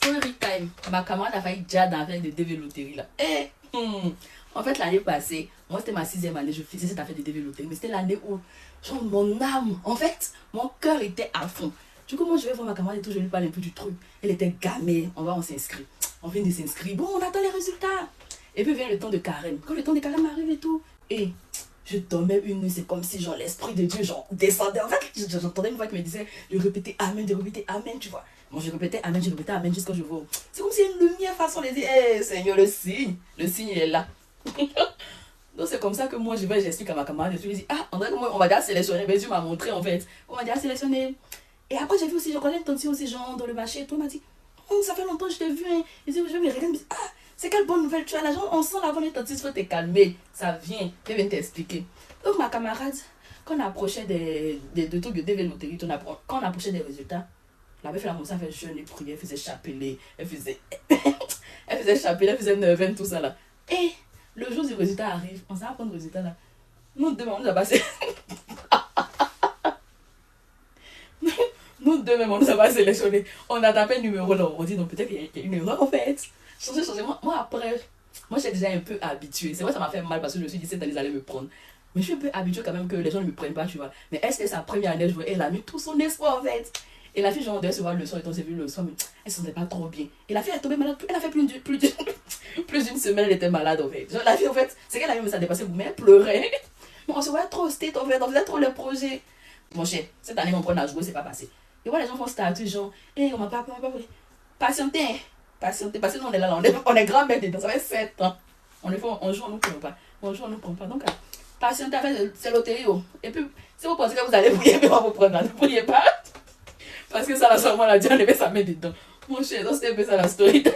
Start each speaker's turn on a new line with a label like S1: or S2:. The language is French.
S1: Story time. Ma camarade a failli déjà dans l'affaire de DV Loterie là. En fait, l'année passée, moi c'était ma 6e année, je faisais cette affaire de DV Loterie. Mais c'était l'année où, genre, mon âme, en fait, mon cœur était à fond. Du coup, moi je vais voir ma camarade et tout, je lui parle un peu du truc. Elle était gamée, on s'inscrit. On vient de s'inscrire. Bon, on attend les résultats. Et puis vient le temps de carême. Quand le temps de carême arrive et tout, et je dormais une nuit, c'est comme si genre l'esprit de Dieu genre descendait. En fait, j'entendais une voix qui me disait de répéter Amen, tu vois. Bon, je répétais Amen jusqu'à ce que je vois. C'est comme si une lumière façon les dire, hey, Seigneur, le signe il est là. Donc c'est comme ça que moi j'explique à ma camarade, je lui dis, ah, André, on va déjà sélectionner, mais Dieu m'a montré en fait. On va déjà sélectionner. Et après j'ai vu aussi, je connais une tante aussi, genre dans le marché et tout, elle m'a dit, ça fait longtemps que je t'ai vu, hein. Et je me regarde, je me dis, ah, c'est quelle bonne nouvelle tu as là, genre, on sent la bonne tante, il faut te calmer, ça vient, je viens t'expliquer. Donc ma camarade, quand on approchait des trucs de DV Loterie, quand on approchait des résultats, la meuf elle a commencé à faire jeûne et prier, elle faisait chapelet, elle faisait chapelet, elle faisait neuvaine, tout ça là. Et le jour du résultat arrive, on s'en va prendre le résultat là. Nous deux, on nous a passé. Nous deux même, on nous a pas sélectionné. On a tapé le numéro là, on dit donc peut-être qu'il y a une erreur en fait. Changer. Moi après, moi j'étais déjà un peu habituée. C'est vrai, ça m'a fait mal parce que je me suis dit cette année, ils allaient me prendre. Mais je suis un peu habituée quand même que les gens ne me prennent pas, tu vois. Mais est-ce que sa première année, elle a mis tout son espoir en fait. Et la fille, genre, on devait se voir le soir, et on s'est vu le soir, mais elle se sentait pas trop bien. Et la fille, elle est tombée malade, elle a fait plus d'une semaine, elle était malade en fait. Genre, la fille, en fait, c'est qu'elle a eu ça dépassé, mais elle pleurait. Mais on se voyait trop state en fait, on faisait trop les projets. Mon cher, cette année, mon premier à jouer, c'est pas passé. Et voilà, les gens font statut, genre, on m'a pas appelé. Patientez, parce que nous, on est là, on est grand-mère dedans, ça fait 7 ans. On joue, on nous prend pas. On joue, on nous prend pas. Donc, patientez, c'est loterie. Et puis, si vous pensez que vous allez prier, mais on va vous prendre, ne priez pas. Parce que ça, là, seulement, la Dieu, on avait sa main dedans. Mon cher, donc c'était un peu ça la story time.